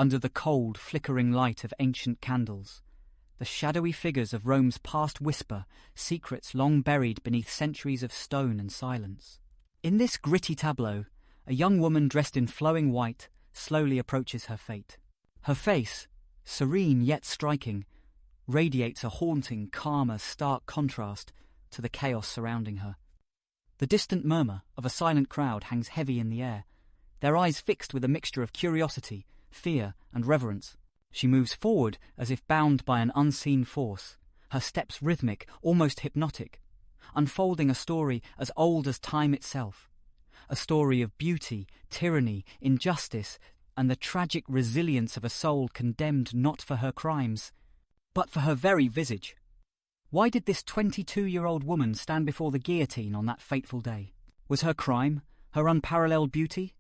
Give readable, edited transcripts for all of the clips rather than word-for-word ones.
Under the cold, flickering light of ancient candles, the shadowy figures of Rome's past whisper secrets long buried beneath centuries of stone and silence. In this gritty tableau, a young woman dressed in flowing white slowly approaches her fate. Her face, serene yet striking, radiates a haunting, calmer, stark contrast to the chaos surrounding her. The distant murmur of a silent crowd hangs heavy in the air, their eyes fixed with a mixture of curiosity, fear, and reverence. She moves forward as if bound by an unseen force, her steps rhythmic, almost hypnotic, unfolding a story as old as time itself. A story of beauty, tyranny, injustice, and the tragic resilience of a soul condemned not for her crimes, but for her very visage. Why did this 22-year-old woman stand before the guillotine on that fateful day? Was her crime her unparalleled beauty?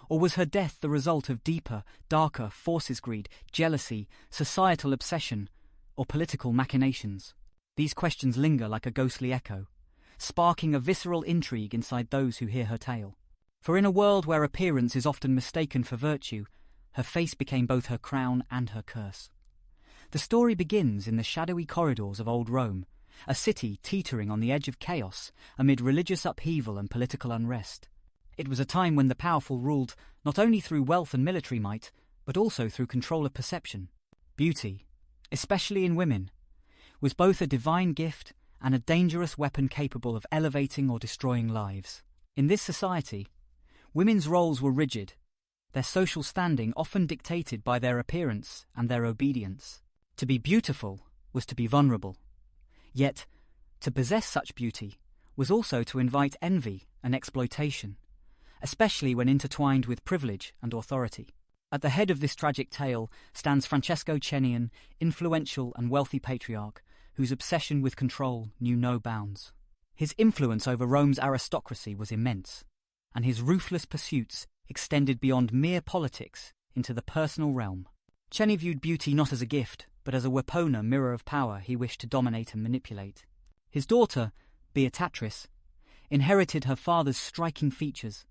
Or was her death the result of deeper, darker forces, greed, jealousy, societal obsession, or political machinations? These questions linger like a ghostly echo, sparking a visceral intrigue inside those who hear her tale. For in a world where appearance is often mistaken for virtue, her face became both her crown and her curse. The story begins in the shadowy corridors of old Rome, a city teetering on the edge of chaos amid religious upheaval and political unrest. It was a time when the powerful ruled not only through wealth and military might, but also through control of perception. Beauty, especially in women, was both a divine gift and a dangerous weapon capable of elevating or destroying lives. In this society, women's roles were rigid, their social standing often dictated by their appearance and their obedience. To be beautiful was to be vulnerable. Yet, to possess such beauty was also to invite envy and exploitation, especially when intertwined with privilege and authority. At the head of this tragic tale stands Francesco Ceni, an influential and wealthy patriarch whose obsession with control knew no bounds. His influence over Rome's aristocracy was immense, and his ruthless pursuits extended beyond mere politics into the personal realm. Ceni viewed beauty not as a gift, but as a weapon, a mirror of power he wished to dominate and manipulate. His daughter, Beatrice, inherited her father's striking features,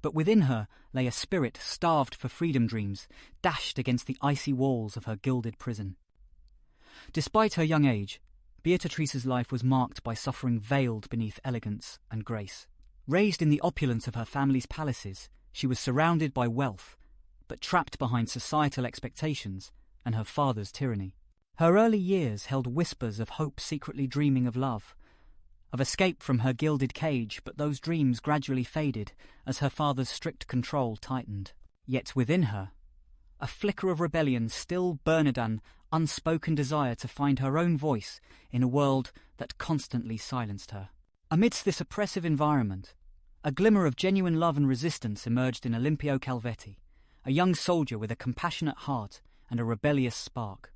but within her lay a spirit starved for freedom dreams, dashed against the icy walls of her gilded prison. Despite her young age, Beatrice's life was marked by suffering veiled beneath elegance and grace. Raised in the opulence of her family's palaces, she was surrounded by wealth, but trapped behind societal expectations and her father's tyranny. Her early years held whispers of hope secretly dreaming of love, of escape from her gilded cage, but those dreams gradually faded as her father's strict control tightened. Yet within her, a flicker of rebellion still burned, an unspoken desire to find her own voice in a world that constantly silenced her. Amidst this oppressive environment, a glimmer of genuine love and resistance emerged in Olimpio Calvetti, a young soldier with a compassionate heart and a rebellious spark.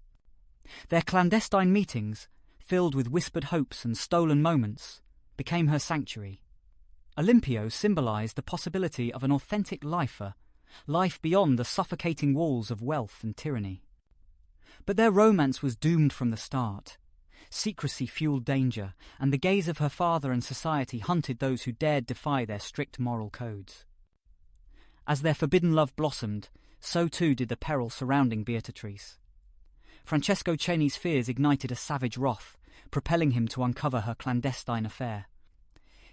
Their clandestine meetings, filled with whispered hopes and stolen moments, became her sanctuary. Olimpio symbolized the possibility of an authentic life beyond the suffocating walls of wealth and tyranny. But their romance was doomed from the start. Secrecy fueled danger, and the gaze of her father and society hunted those who dared defy their strict moral codes. As their forbidden love blossomed, so too did the peril surrounding Beatrice. Francesco Ceni's fears ignited a savage wrath, propelling him to uncover her clandestine affair.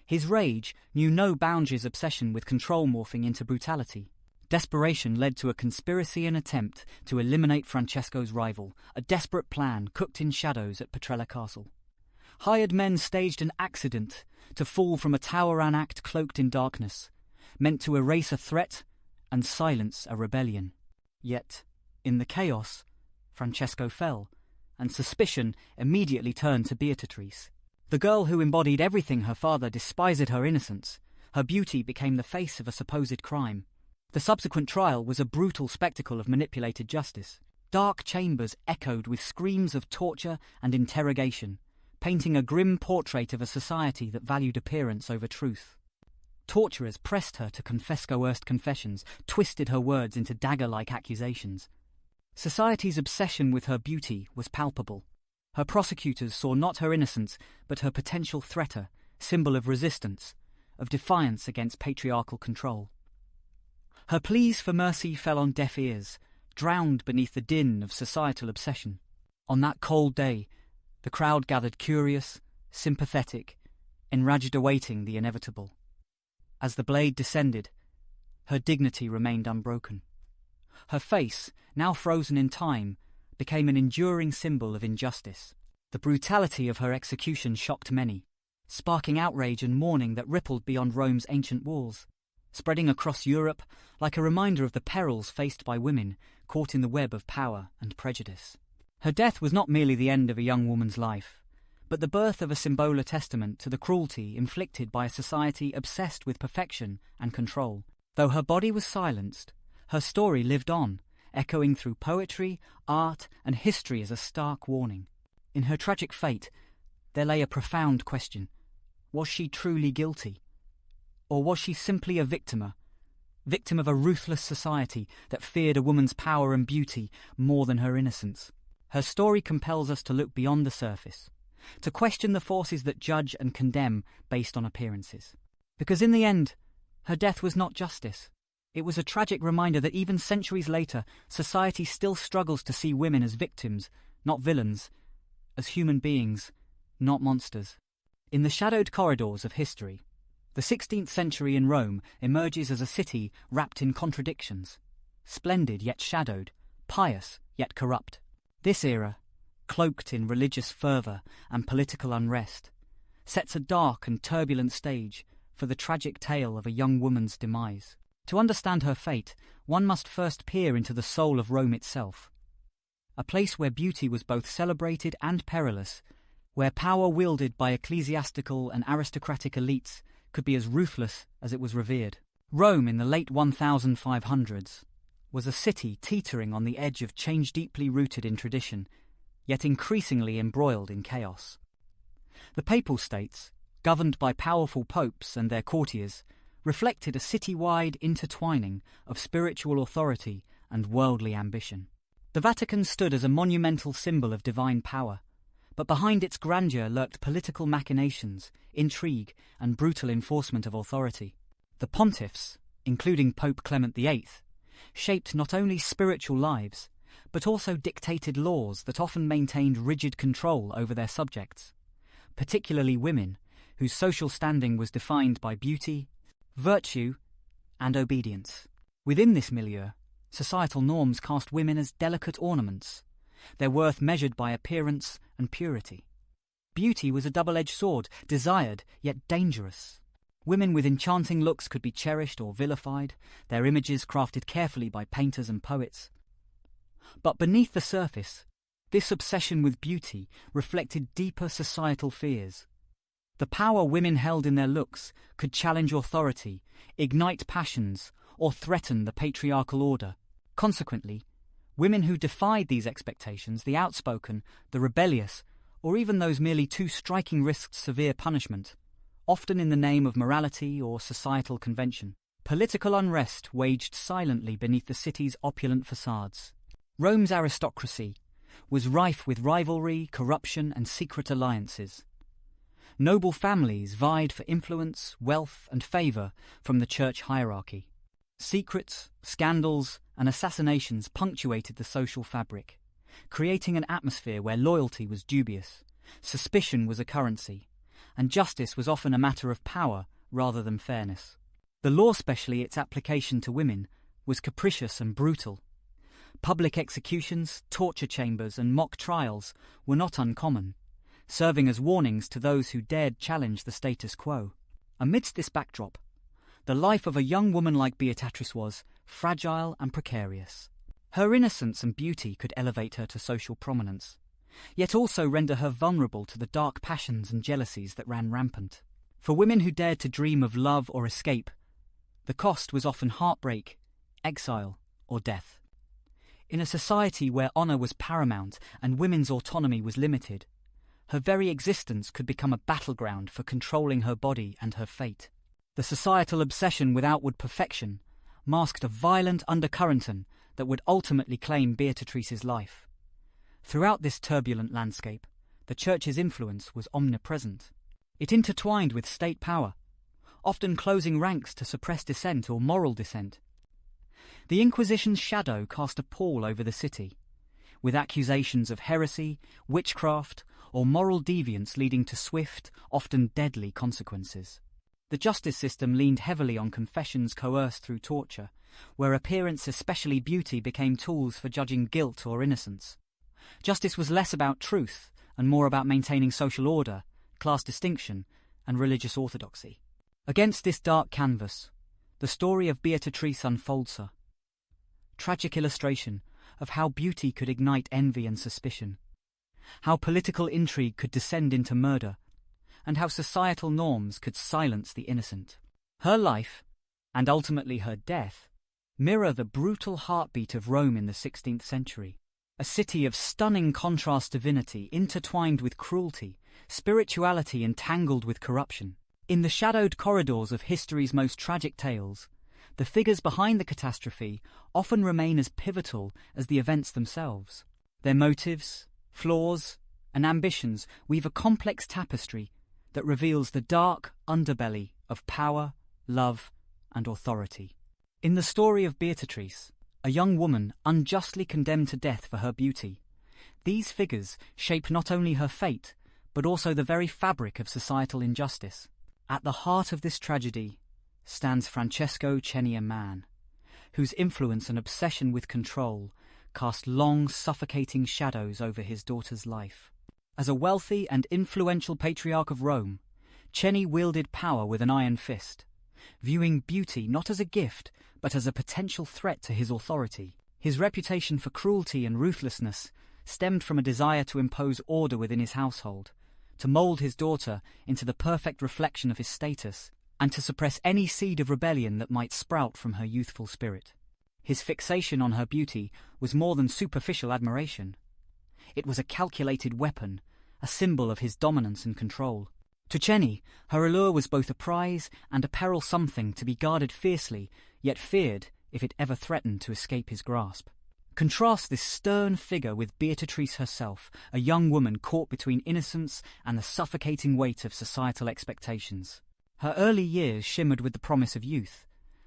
His rage knew no boundaries, obsession with control morphing into brutality. Desperation led to a conspiracy and attempt to eliminate Francesco's rival, a desperate plan cooked in shadows at Petrella Castle. Hired men staged an accident to fall from a tower, an act cloaked in darkness, meant to erase a threat and silence a rebellion. Yet, in the chaos, Francesco fell, and suspicion immediately turned to Beatrice. The girl who embodied everything her father despised her innocence. Her beauty became the face of a supposed crime. The subsequent trial was a brutal spectacle of manipulated justice. Dark chambers echoed with screams of torture and interrogation, painting a grim portrait of a society that valued appearance over truth. Torturers pressed her to confess coerced confessions, twisted her words into dagger-like accusations. Society's obsession with her beauty was palpable. Her prosecutors saw not her innocence, but her potential threat, symbol of resistance, of defiance against patriarchal control. Her pleas for mercy fell on deaf ears, drowned beneath the din of societal obsession. On that cold day, the crowd gathered curious, sympathetic, enraged awaiting the inevitable. As the blade descended, her dignity remained unbroken. Her face, now frozen in time, became an enduring symbol of injustice. The brutality of her execution shocked many, sparking outrage and mourning that rippled beyond Rome's ancient walls, spreading across Europe like a reminder of the perils faced by women caught in the web of power and prejudice. Her death was not merely the end of a young woman's life, but the birth of a symbol testament to the cruelty inflicted by a society obsessed with perfection and control. Though her body was silenced, her story lived on, echoing through poetry, art, and history as a stark warning. In her tragic fate, there lay a profound question. Was she truly guilty? Or was she simply a victim of a ruthless society that feared a woman's power and beauty more than her innocence? Her story compels us to look beyond the surface, to question the forces that judge and condemn based on appearances. Because in the end, her death was not justice. It was a tragic reminder that even centuries later, society still struggles to see women as victims, not villains, as human beings, not monsters. In the shadowed corridors of history, the 16th century in Rome emerges as a city wrapped in contradictions, splendid yet shadowed, pious yet corrupt. This era, cloaked in religious fervour and political unrest, sets a dark and turbulent stage for the tragic tale of a young woman's demise. To understand her fate, one must first peer into the soul of Rome itself, a place where beauty was both celebrated and perilous, where power wielded by ecclesiastical and aristocratic elites could be as ruthless as it was revered. Rome in the late 1500s was a city teetering on the edge of change, deeply rooted in tradition, yet increasingly embroiled in chaos. The Papal States, governed by powerful popes and their courtiers, reflected a city-wide intertwining of spiritual authority and worldly ambition. The Vatican stood as a monumental symbol of divine power, but behind its grandeur lurked political machinations, intrigue, and brutal enforcement of authority. The pontiffs, including Pope Clement VIII, shaped not only spiritual lives, but also dictated laws that often maintained rigid control over their subjects, particularly women, whose social standing was defined by beauty, virtue, and obedience. Within this milieu, societal norms cast women as delicate ornaments, their worth measured by appearance and purity. Beauty was a double-edged sword, desired yet dangerous. Women with enchanting looks could be cherished or vilified, their images crafted carefully by painters and poets. But beneath the surface, this obsession with beauty reflected deeper societal fears. The power women held in their looks could challenge authority, ignite passions, or threaten the patriarchal order. Consequently, women who defied these expectations, the outspoken, the rebellious, or even those merely too striking risked severe punishment, often in the name of morality or societal convention. Political unrest waged silently beneath the city's opulent facades. Rome's aristocracy was rife with rivalry, corruption, and secret alliances. Noble families vied for influence, wealth, and favour from the church hierarchy. Secrets, scandals, and assassinations punctuated the social fabric, creating an atmosphere where loyalty was dubious, suspicion was a currency, and justice was often a matter of power rather than fairness. The law, especially its application to women, was capricious and brutal. Public executions, torture chambers, and mock trials were not uncommon, serving as warnings to those who dared challenge the status quo. Amidst this backdrop, the life of a young woman like Beatrice was fragile and precarious. Her innocence and beauty could elevate her to social prominence, yet also render her vulnerable to the dark passions and jealousies that ran rampant. For women who dared to dream of love or escape, the cost was often heartbreak, exile, or death. In a society where honour was paramount and women's autonomy was limited, her very existence could become a battleground for controlling her body and her fate. The societal obsession with outward perfection masked a violent undercurrent that would ultimately claim Beatrice's life. Throughout this turbulent landscape, the Church's influence was omnipresent. It intertwined with state power, often closing ranks to suppress dissent or moral dissent. The Inquisition's shadow cast a pall over the city, with accusations of heresy, witchcraft, or moral deviance leading to swift, often deadly consequences. The justice system leaned heavily on confessions coerced through torture, where appearance, especially beauty, became tools for judging guilt or innocence. Justice was less about truth and more about maintaining social order, class distinction, and religious orthodoxy. Against this dark canvas, the story of Beatatrice unfolds her. Tragic illustration of how beauty could ignite envy and suspicion, how political intrigue could descend into murder, and how societal norms could silence the innocent. Her life, and ultimately her death, mirror the brutal heartbeat of Rome in the 16th century, a city of stunning contrast divinity intertwined with cruelty, spirituality entangled with corruption. In the shadowed corridors of history's most tragic tales, the figures behind the catastrophe often remain as pivotal as the events themselves. Their motives, flaws, and ambitions weave a complex tapestry that reveals the dark underbelly of power, love, and authority. In the story of Beatatrice, a young woman unjustly condemned to death for her beauty, these figures shape not only her fate, but also the very fabric of societal injustice. At the heart of this tragedy stands Francesco Ceni, a man whose influence and obsession with control cast long, suffocating shadows over his daughter's life. As a wealthy and influential patriarch of Rome, Ceni wielded power with an iron fist, viewing beauty not as a gift but as a potential threat to his authority. His reputation for cruelty and ruthlessness stemmed from a desire to impose order within his household, to mold his daughter into the perfect reflection of his status, and to suppress any seed of rebellion that might sprout from her youthful spirit. His fixation on her beauty was more than superficial admiration. It was a calculated weapon, a symbol of his dominance and control. To Ceni, her allure was both a prize and a peril, something to be guarded fiercely, yet feared if it ever threatened to escape his grasp. Contrast this stern figure with Beatatrice herself, a young woman caught between innocence and the suffocating weight of societal expectations. Her early years shimmered with the promise of youth,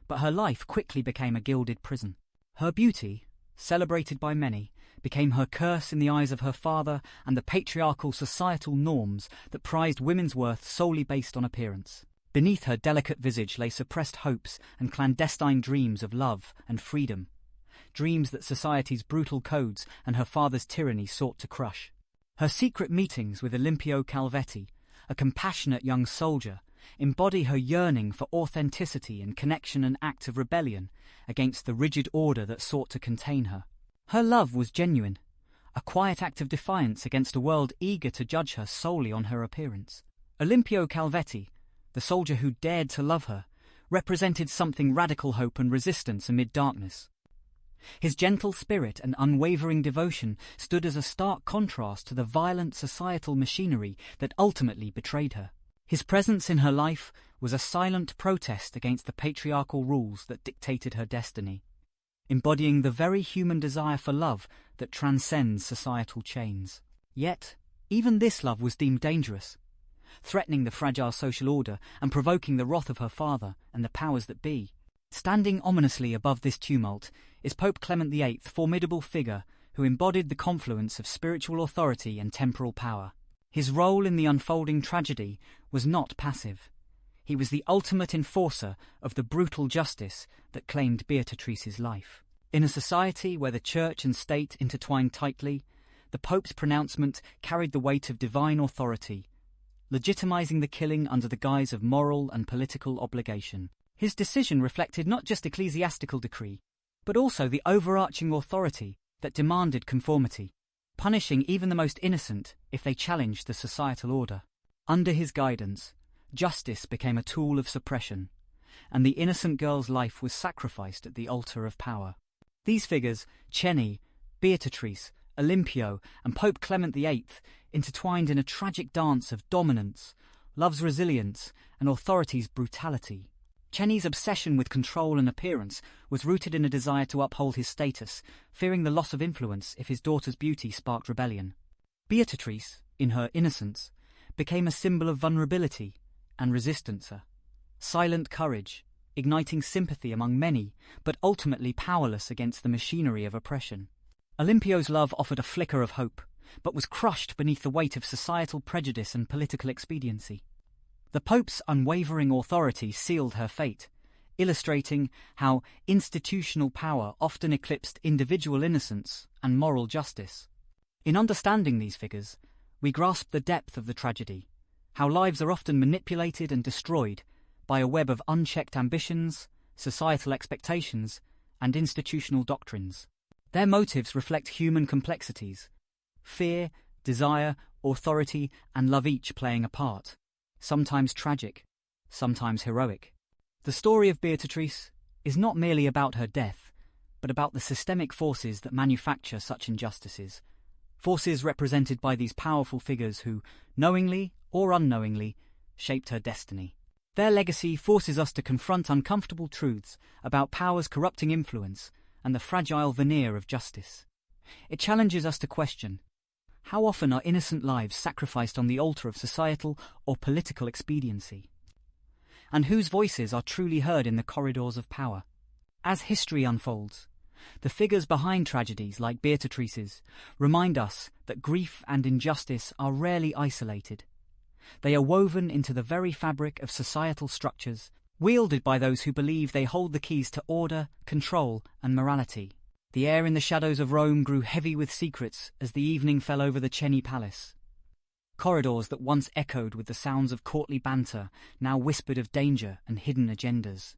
but her life quickly became a gilded prison. Her beauty, celebrated by many, became her curse in the eyes of her father and the patriarchal societal norms that prized women's worth solely based on appearance. Beneath her delicate visage lay suppressed hopes and clandestine dreams of love and freedom, dreams that society's brutal codes and her father's tyranny sought to crush. Her secret meetings with Olimpio Calvetti, a compassionate young soldier, embody her yearning for authenticity and connection, an act of rebellion against the rigid order that sought to contain her. Her love was genuine, a quiet act of defiance against a world eager to judge her solely on her appearance. Olimpio Calvetti, the soldier who dared to love her, represented something radical hope and resistance amid darkness. His gentle spirit and unwavering devotion stood as a stark contrast to the violent societal machinery that ultimately betrayed her. His presence in her life was a silent protest against the patriarchal rules that dictated her destiny, embodying the very human desire for love that transcends societal chains. Yet, even this love was deemed dangerous, threatening the fragile social order and provoking the wrath of her father and the powers that be. Standing ominously above this tumult is Pope Clement VIII, formidable figure who embodied the confluence of spiritual authority and temporal power. His role in the unfolding tragedy was not passive. He was the ultimate enforcer of the brutal justice that claimed Beatrice's life. In a society where the church and state intertwined tightly, the Pope's pronouncement carried the weight of divine authority, legitimizing the killing under the guise of moral and political obligation. His decision reflected not just ecclesiastical decree, but also the overarching authority that demanded conformity, punishing even the most innocent if they challenged the societal order. Under his guidance, justice became a tool of suppression, and the innocent girl's life was sacrificed at the altar of power. These figures, Ceni, Beatatrice, Olimpio, and Pope Clement VIII, intertwined in a tragic dance of dominance, love's resilience, and authority's brutality. Ceni's obsession with control and appearance was rooted in a desire to uphold his status, fearing the loss of influence if his daughter's beauty sparked rebellion. Beatatrice, in her innocence, became a symbol of vulnerability and resistance, a silent courage igniting sympathy among many, but ultimately powerless against the machinery of oppression. Olimpio's love offered a flicker of hope, but was crushed beneath the weight of societal prejudice and political expediency. The Pope's unwavering authority sealed her fate, illustrating how institutional power often eclipsed individual innocence and moral justice. In understanding these figures, we grasp the depth of the tragedy, how lives are often manipulated and destroyed by a web of unchecked ambitions, societal expectations, and institutional doctrines. Their motives reflect human complexities: fear, desire, authority, and love, each playing a part, sometimes tragic, sometimes heroic. The story of Beatatrice is not merely about her death, but about the systemic forces that manufacture such injustices, forces represented by these powerful figures who, knowingly or unknowingly, shaped her destiny. Their legacy forces us to confront uncomfortable truths about power's corrupting influence and the fragile veneer of justice. It challenges us to question: how often are innocent lives sacrificed on the altar of societal or political expediency? And whose voices are truly heard in the corridors of power? As history unfolds, the figures behind tragedies like Beatrice's remind us that grief and injustice are rarely isolated. They are woven into the very fabric of societal structures, wielded by those who believe they hold the keys to order, control, and morality. The air in the shadows of Rome grew heavy with secrets as the evening fell over the Ceni Palace. Corridors that once echoed with the sounds of courtly banter now whispered of danger and hidden agendas.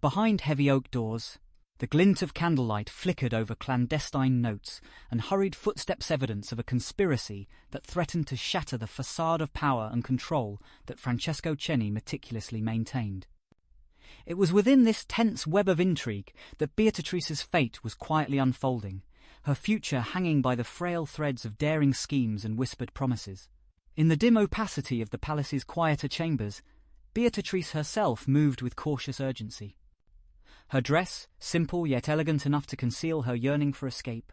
Behind heavy oak doors, the glint of candlelight flickered over clandestine notes and hurried footsteps, evidence of a conspiracy that threatened to shatter the facade of power and control that Francesco Ceni meticulously maintained. It was within this tense web of intrigue that Beatrice's fate was quietly unfolding, her future hanging by the frail threads of daring schemes and whispered promises. In the dim opacity of the palace's quieter chambers, Beatrice herself moved with cautious urgency. Her dress, simple yet elegant enough to conceal her yearning for escape,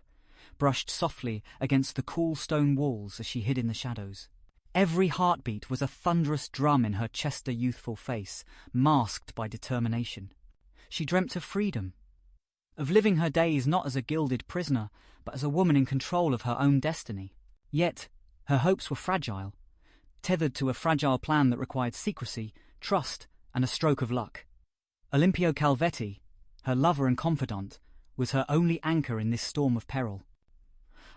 brushed softly against the cool stone walls as she hid in the shadows. Every heartbeat was a thunderous drum in her Chester youthful face, masked by determination. She dreamt of freedom, of living her days not as a gilded prisoner, but as a woman in control of her own destiny. Yet, her hopes were fragile, tethered to a fragile plan that required secrecy, trust, and a stroke of luck. Olimpio Calvetti, her lover and confidant, was her only anchor in this storm of peril.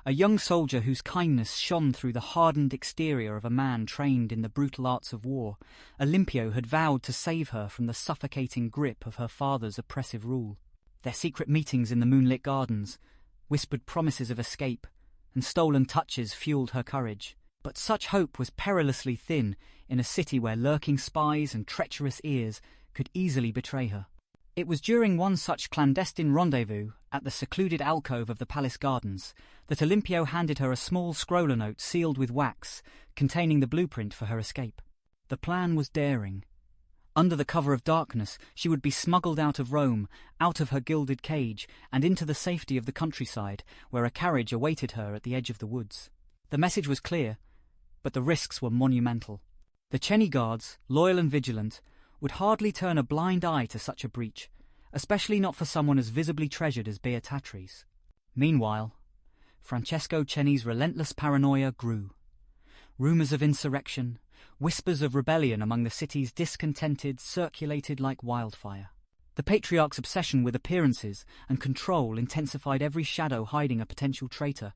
A young soldier whose kindness shone through the hardened exterior of a man trained in the brutal arts of war, Olimpio had vowed to save her from the suffocating grip of her father's oppressive rule. Their secret meetings in the moonlit gardens, whispered promises of escape, and stolen touches fueled her courage. But such hope was perilously thin in a city where lurking spies and treacherous ears could easily betray her. It was during one such clandestine rendezvous at the secluded alcove of the palace gardens that Olimpio handed her a small scroller note sealed with wax containing the blueprint for her escape. The plan was daring. Under the cover of darkness, she would be smuggled out of Rome, out of her gilded cage, and into the safety of the countryside, where a carriage awaited her at the edge of the woods. The message was clear, but the risks were monumental. The Ceni guards, loyal and vigilant, would hardly turn a blind eye to such a breach, especially not for someone as visibly treasured as Beatatrice. Meanwhile, Francesco Ceni's relentless paranoia grew. Rumours of insurrection, whispers of rebellion among the city's discontented circulated like wildfire. The patriarch's obsession with appearances and control intensified every shadow hiding a potential traitor,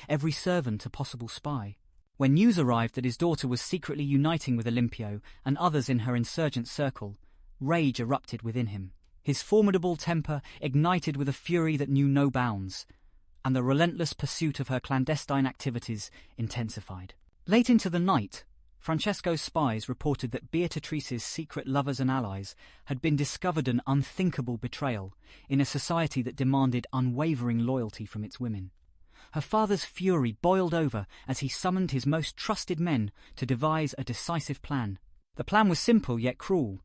every servant a possible spy. When news arrived that his daughter was secretly uniting with Olimpio and others in her insurgent circle, rage erupted within him. His formidable temper ignited with a fury that knew no bounds, and the relentless pursuit of her clandestine activities intensified. Late into the night, Francesco's spies reported that Beatrice's secret lovers and allies had been discovered an unthinkable betrayal in a society that demanded unwavering loyalty from its women. Her father's fury boiled over as he summoned his most trusted men to devise a decisive plan. The plan was simple yet cruel: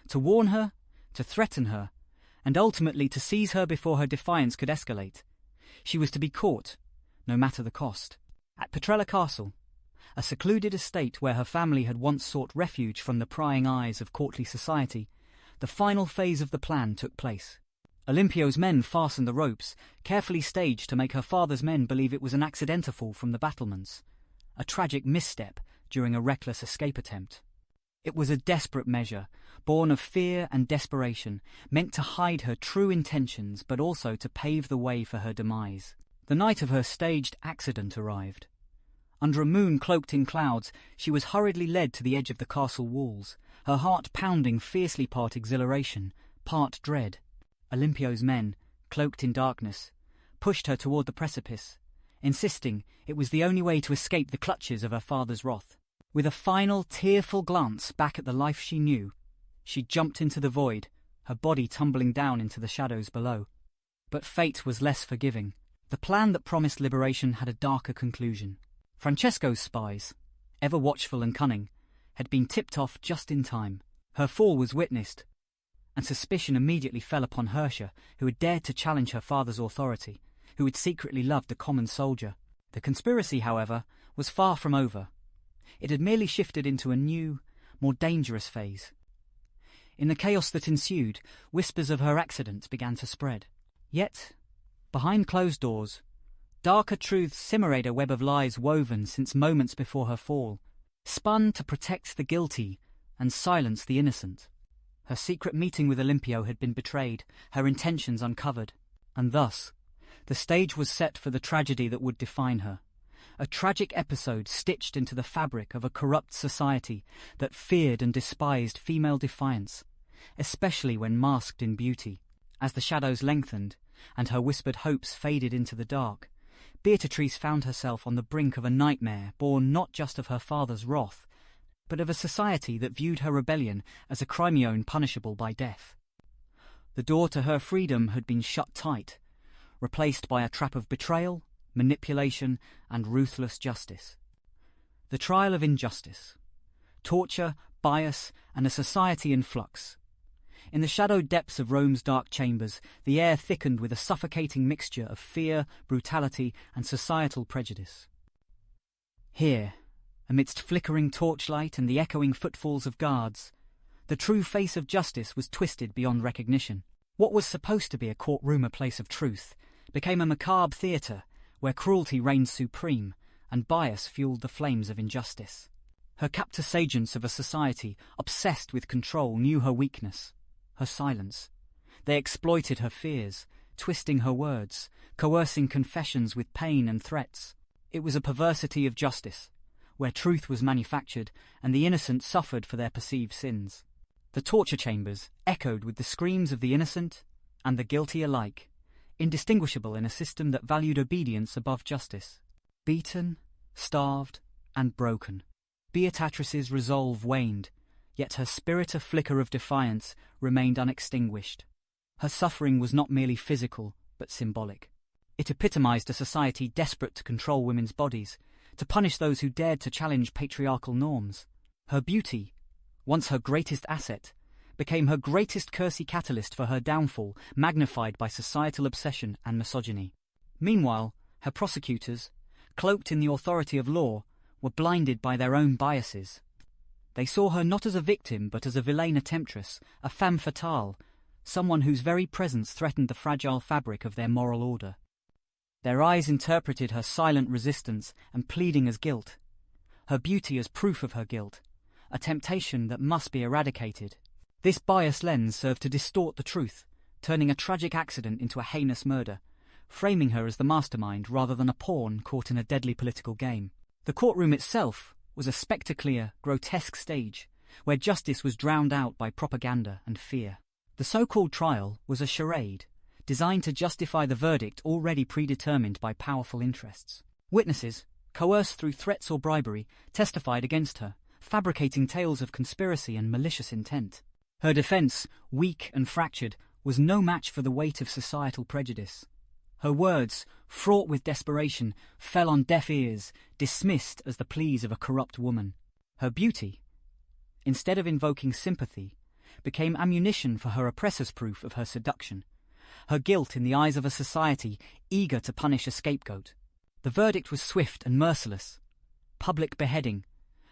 to warn her, to threaten her, and ultimately to seize her before her defiance could escalate. She was to be caught, no matter the cost. At Petrella Castle, a secluded estate where her family had once sought refuge from the prying eyes of courtly society, the final phase of the plan took place. Olympio's men fastened the ropes, carefully staged to make her father's men believe it was an accidental fall from the battlements, a tragic misstep during a reckless escape attempt. It was a desperate measure, born of fear and desperation, meant to hide her true intentions but also to pave the way for her demise. The night of her staged accident arrived. Under a moon cloaked in clouds, she was hurriedly led to the edge of the castle walls, her heart pounding fiercely, part exhilaration, part dread. Olympio's men, cloaked in darkness, pushed her toward the precipice, insisting it was the only way to escape the clutches of her father's wrath. With a final, tearful glance back at the life she knew, she jumped into the void, her body tumbling down into the shadows below. But fate was less forgiving. The plan that promised liberation had a darker conclusion. Francesco's spies, ever watchful and cunning, had been tipped off just in time. Her fall was witnessed, and suspicion immediately fell upon Hersha, who had dared to challenge her father's authority, who had secretly loved a common soldier. The conspiracy, however, was far from over. It had merely shifted into a new, more dangerous phase. In the chaos that ensued, whispers of her accident began to spread. Yet, behind closed doors, darker truths simmered a web of lies woven since moments before her fall, spun to protect the guilty and silence the innocent. Her secret meeting with Olympio had been betrayed, her intentions uncovered, and thus, the stage was set for the tragedy that would define her. A tragic episode stitched into the fabric of a corrupt society that feared and despised female defiance, especially when masked in beauty. As the shadows lengthened and her whispered hopes faded into the dark, Beatrice found herself on the brink of a nightmare born not just of her father's wrath, but of a society that viewed her rebellion as a crime punishable by death. The door to her freedom had been shut tight, replaced by a trap of betrayal, manipulation, and ruthless justice. The trial of injustice, torture, bias, and a society in flux. In the shadowed depths of Rome's dark chambers, the air thickened with a suffocating mixture of fear, brutality, and societal prejudice. Here, amidst flickering torchlight and the echoing footfalls of guards, the true face of justice was twisted beyond recognition. What was supposed to be a courtroom, a place of truth, became a macabre theatre where cruelty reigned supreme and bias fueled the flames of injustice. Her captus agents of a society obsessed with control knew her weakness, her silence. They exploited her fears, twisting her words, coercing confessions with pain and threats. It was a perversity of justice, where truth was manufactured and the innocent suffered for their perceived sins. The torture chambers echoed with the screams of the innocent and the guilty alike, indistinguishable in a system that valued obedience above justice. Beaten, starved, and broken, Beatrice's resolve waned, yet her spirit, a flicker of defiance, remained unextinguished. Her suffering was not merely physical, but symbolic. It epitomized a society desperate to control women's bodies, to punish those who dared to challenge patriarchal norms. Her beauty, once her greatest asset, became her greatest cursey catalyst for her downfall, magnified by societal obsession and misogyny. Meanwhile, her prosecutors, cloaked in the authority of law, were blinded by their own biases. They saw her not as a victim but as a villaine temptress, a femme fatale, someone whose very presence threatened the fragile fabric of their moral order. Their eyes interpreted her silent resistance and pleading as guilt, her beauty as proof of her guilt, a temptation that must be eradicated. This biased lens served to distort the truth, turning a tragic accident into a heinous murder, framing her as the mastermind rather than a pawn caught in a deadly political game. The courtroom itself was a spectacular, grotesque stage, where justice was drowned out by propaganda and fear. The so-called trial was a charade, designed to justify the verdict already predetermined by powerful interests. Witnesses, coerced through threats or bribery, testified against her, fabricating tales of conspiracy and malicious intent. Her defense, weak and fractured, was no match for the weight of societal prejudice. Her words, fraught with desperation, fell on deaf ears, dismissed as the pleas of a corrupt woman. Her beauty, instead of invoking sympathy, became ammunition for her oppressor's proof of her seduction. Her guilt in the eyes of a society eager to punish a scapegoat. The verdict was swift and merciless. Public beheading,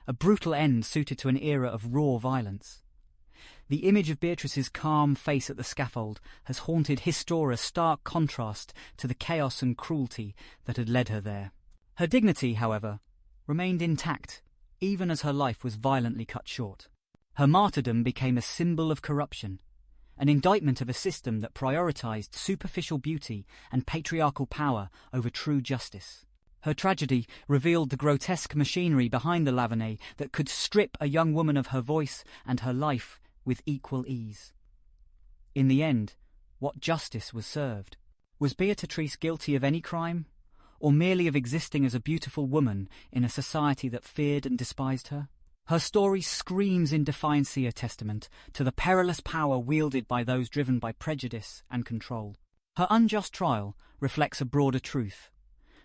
a brutal end suited to an era of raw violence. The image of Beatrice's calm face at the scaffold has haunted Histora, stark contrast to the chaos and cruelty that had led her there. Her dignity, however, remained intact, even as her life was violently cut short. Her martyrdom became a symbol of corruption, an indictment of a system that prioritized superficial beauty and patriarchal power over true justice. Her tragedy revealed the grotesque machinery behind the Lavernay that could strip a young woman of her voice and her life with equal ease. In the end, what justice was served? Was Beatatrice guilty of any crime, or merely of existing as a beautiful woman in a society that feared and despised her? Her story screams in defiancy a testament to the perilous power wielded by those driven by prejudice and control. Her unjust trial reflects a broader truth,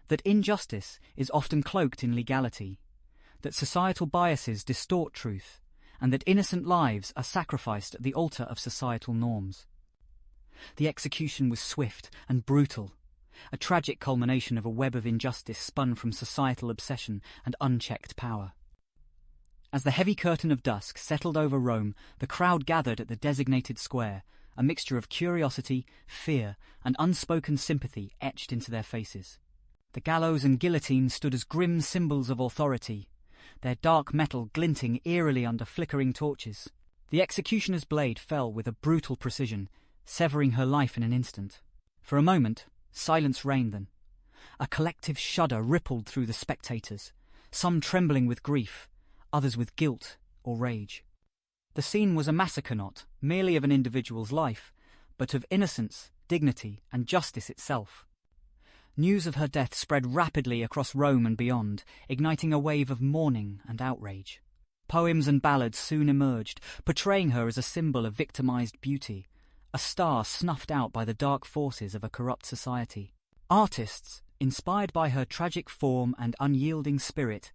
that injustice is often cloaked in legality, that societal biases distort truth, and that innocent lives are sacrificed at the altar of societal norms. The execution was swift and brutal, a tragic culmination of a web of injustice spun from societal obsession and unchecked power. As the heavy curtain of dusk settled over Rome, the crowd gathered at the designated square, a mixture of curiosity, fear, and unspoken sympathy etched into their faces. The gallows and guillotine stood as grim symbols of authority, their dark metal glinting eerily under flickering torches. The executioner's blade fell with a brutal precision, severing her life in an instant. For a moment, silence reigned then. A collective shudder rippled through the spectators, some trembling with grief, others with guilt or rage. The scene was a massacre not merely of an individual's life, but of innocence, dignity, and justice itself. News of her death spread rapidly across Rome and beyond, igniting a wave of mourning and outrage. Poems and ballads soon emerged, portraying her as a symbol of victimized beauty, a star snuffed out by the dark forces of a corrupt society. Artists, inspired by her tragic form and unyielding spirit,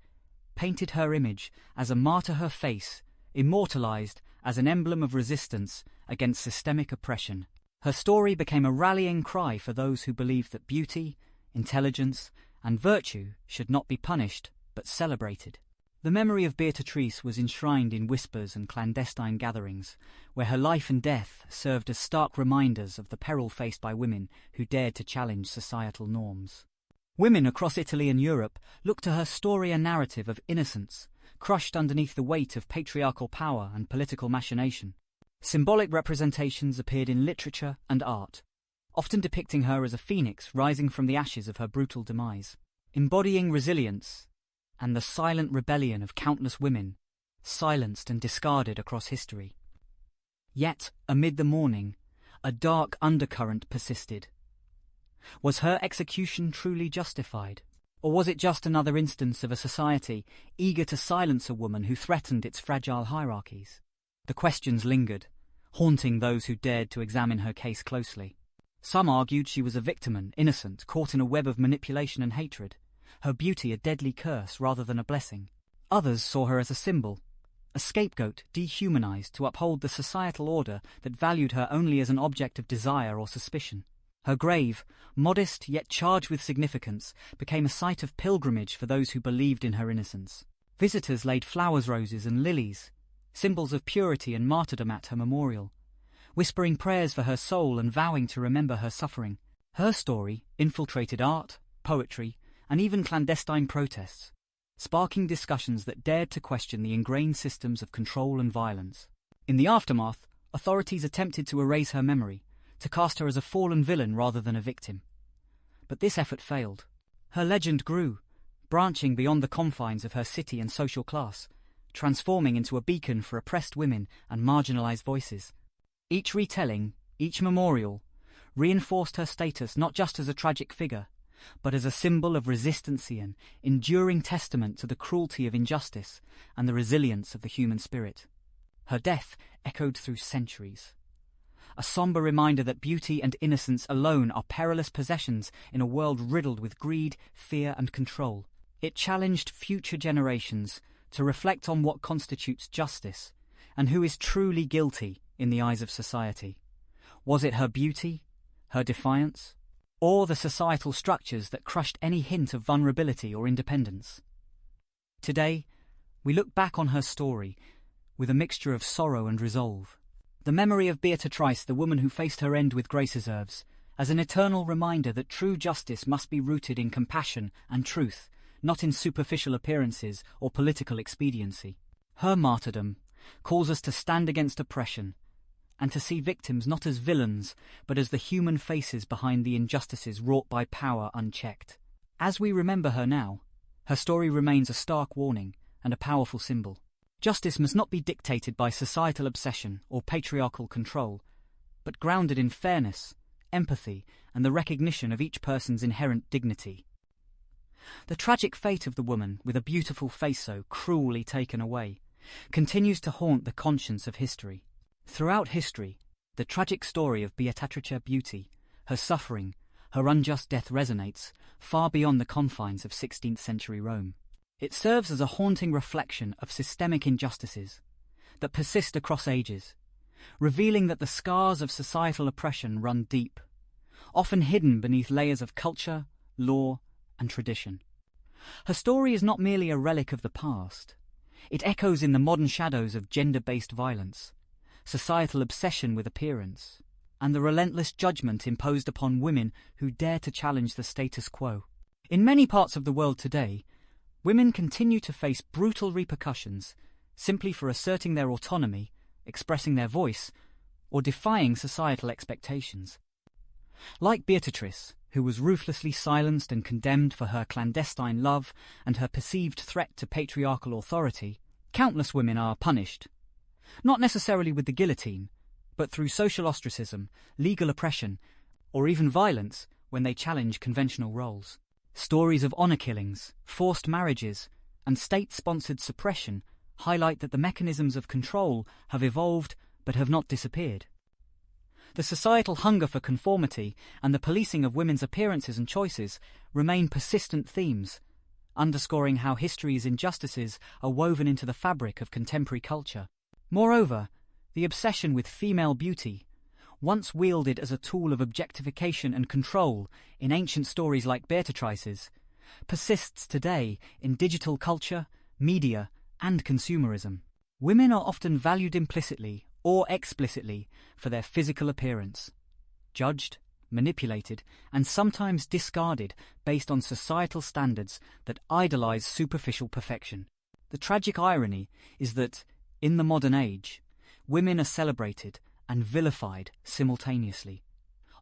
painted her image as a martyr, her face immortalized as an emblem of resistance against systemic oppression. Her story became a rallying cry for those who believed that beauty, intelligence, and virtue should not be punished, but celebrated. The memory of Beatrice was enshrined in whispers and clandestine gatherings, where her life and death served as stark reminders of the peril faced by women who dared to challenge societal norms. Women across Italy and Europe looked to her story a narrative of innocence, crushed underneath the weight of patriarchal power and political machination. Symbolic representations appeared in literature and art, often depicting her as a phoenix rising from the ashes of her brutal demise, embodying resilience and the silent rebellion of countless women, silenced and discarded across history. Yet, amid the mourning, a dark undercurrent persisted. Was her execution truly justified? Or was it just another instance of a society eager to silence a woman who threatened its fragile hierarchies? The questions lingered, haunting those who dared to examine her case closely. Some argued she was a victim, innocent, caught in a web of manipulation and hatred, her beauty a deadly curse rather than a blessing. Others saw her as a symbol, a scapegoat dehumanized to uphold the societal order that valued her only as an object of desire or suspicion. Her grave, modest yet charged with significance, became a site of pilgrimage for those who believed in her innocence. Visitors laid flowers, roses, and lilies, symbols of purity and martyrdom, at her memorial, whispering prayers for her soul and vowing to remember her suffering. Her story infiltrated art, poetry, and even clandestine protests, sparking discussions that dared to question the ingrained systems of control and violence. In the aftermath, authorities attempted to erase her memory, to cast her as a fallen villain rather than a victim. But this effort failed. Her legend grew, branching beyond the confines of her city and social class, transforming into a beacon for oppressed women and marginalized voices. Each retelling, each memorial, reinforced her status not just as a tragic figure, but as a symbol of resistance and enduring testament to the cruelty of injustice and the resilience of the human spirit. Her death echoed through centuries, a somber reminder that beauty and innocence alone are perilous possessions in a world riddled with greed, fear, and control. It challenged future generations to reflect on what constitutes justice and who is truly guilty in the eyes of society. Was it her beauty, her defiance, or the societal structures that crushed any hint of vulnerability or independence? Today, we look back on her story with a mixture of sorrow and resolve. The memory of Beatatrice, the woman who faced her end with grace, serves as an eternal reminder that true justice must be rooted in compassion and truth, not in superficial appearances or political expediency. Her martyrdom calls us to stand against oppression and to see victims not as villains, but as the human faces behind the injustices wrought by power unchecked. As we remember her now, her story remains a stark warning and a powerful symbol. Justice must not be dictated by societal obsession or patriarchal control, but grounded in fairness, empathy, and the recognition of each person's inherent dignity. The tragic fate of the woman with a beautiful face so cruelly taken away continues to haunt the conscience of history. Throughout history, the tragic story of Beatrice beauty, her suffering, her unjust death resonates far beyond the confines of 16th century Rome. It serves as a haunting reflection of systemic injustices that persist across ages, revealing that the scars of societal oppression run deep, often hidden beneath layers of culture, law, and tradition. Her story is not merely a relic of the past. It echoes in the modern shadows of gender-based violence, societal obsession with appearance, and the relentless judgment imposed upon women who dare to challenge the status quo. In many parts of the world today, women continue to face brutal repercussions simply for asserting their autonomy, expressing their voice, or defying societal expectations. Like Beatrice, who was ruthlessly silenced and condemned for her clandestine love and her perceived threat to patriarchal authority, countless women are punished, not necessarily with the guillotine, but through social ostracism, legal oppression, or even violence when they challenge conventional roles. Stories of honor killings, forced marriages, and state-sponsored suppression highlight that the mechanisms of control have evolved but have not disappeared. The societal hunger for conformity and the policing of women's appearances and choices remain persistent themes, underscoring how history's injustices are woven into the fabric of contemporary culture. Moreover, the obsession with female beauty, once wielded as a tool of objectification and control in ancient stories like Beatrice's, persists today in digital culture, media, and consumerism. Women are often valued implicitly or explicitly for their physical appearance, judged, manipulated, and sometimes discarded based on societal standards that idolize superficial perfection. The tragic irony is that, in the modern age, women are celebrated and vilified simultaneously,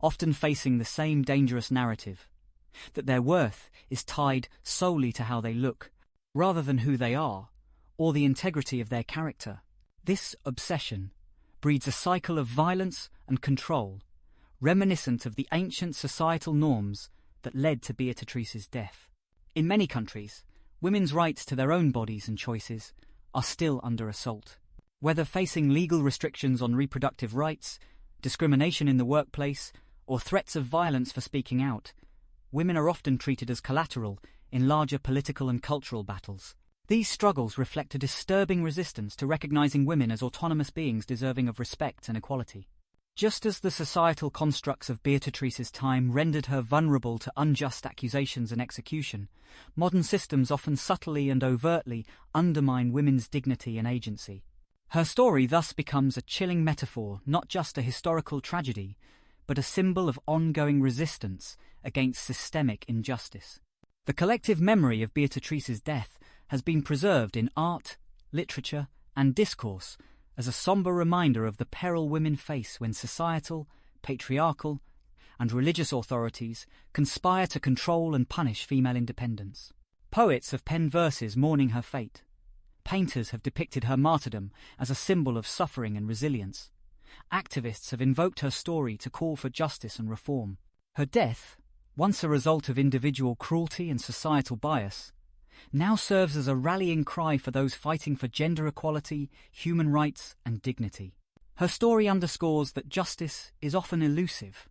often facing the same dangerous narrative, that their worth is tied solely to how they look, rather than who they are, or the integrity of their character. This obsession breeds a cycle of violence and control, reminiscent of the ancient societal norms that led to Beatrice's death. In many countries, women's rights to their own bodies and choices are still under assault. Whether facing legal restrictions on reproductive rights, discrimination in the workplace, or threats of violence for speaking out, women are often treated as collateral in larger political and cultural battles. These struggles reflect a disturbing resistance to recognizing women as autonomous beings deserving of respect and equality. Just as the societal constructs of Beatrice's time rendered her vulnerable to unjust accusations and execution, modern systems often subtly and overtly undermine women's dignity and agency. Her story thus becomes a chilling metaphor, not just a historical tragedy, but a symbol of ongoing resistance against systemic injustice. The collective memory of Beatrice's death has been preserved in art, literature, and discourse as a somber reminder of the peril women face when societal, patriarchal, and religious authorities conspire to control and punish female independence. Poets have penned verses mourning her fate. Painters have depicted her martyrdom as a symbol of suffering and resilience. Activists have invoked her story to call for justice and reform. Her death, once a result of individual cruelty and societal bias, now serves as a rallying cry for those fighting for gender equality, human rights, and dignity. Her story underscores that justice is often elusive,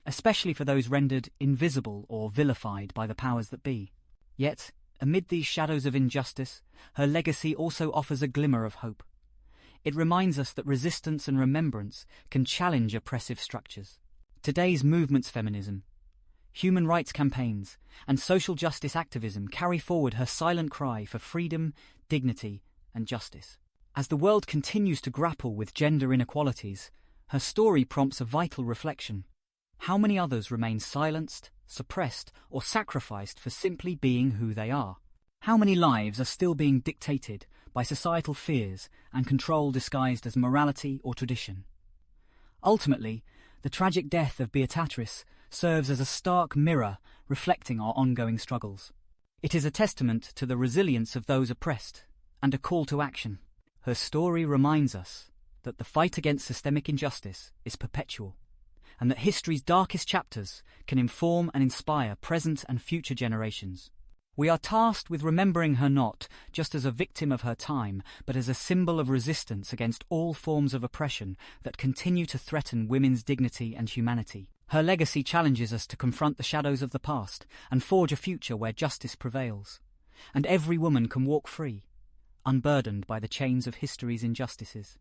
especially for those rendered invisible or vilified by the powers that be. Yet, amid these shadows of injustice, her legacy also offers a glimmer of hope. It reminds us that resistance and remembrance can challenge oppressive structures. Today's movements, feminism, human rights campaigns, and social justice activism carry forward her silent cry for freedom, dignity, and justice. As the world continues to grapple with gender inequalities, Her story prompts a vital reflection. How many others remain silenced, suppressed, or sacrificed for simply being who they are? How many lives are still being dictated by societal fears and control disguised as morality or tradition? Ultimately, the tragic death of Beatatrice serves as a stark mirror reflecting our ongoing struggles. It is a testament to the resilience of those oppressed and a call to action. Her story reminds us that the fight against systemic injustice is perpetual, and that history's darkest chapters can inform and inspire present and future generations. We are tasked with remembering her not just as a victim of her time, but as a symbol of resistance against all forms of oppression that continue to threaten women's dignity and humanity. Her legacy challenges us to confront the shadows of the past and forge a future where justice prevails, and every woman can walk free, unburdened by the chains of history's injustices.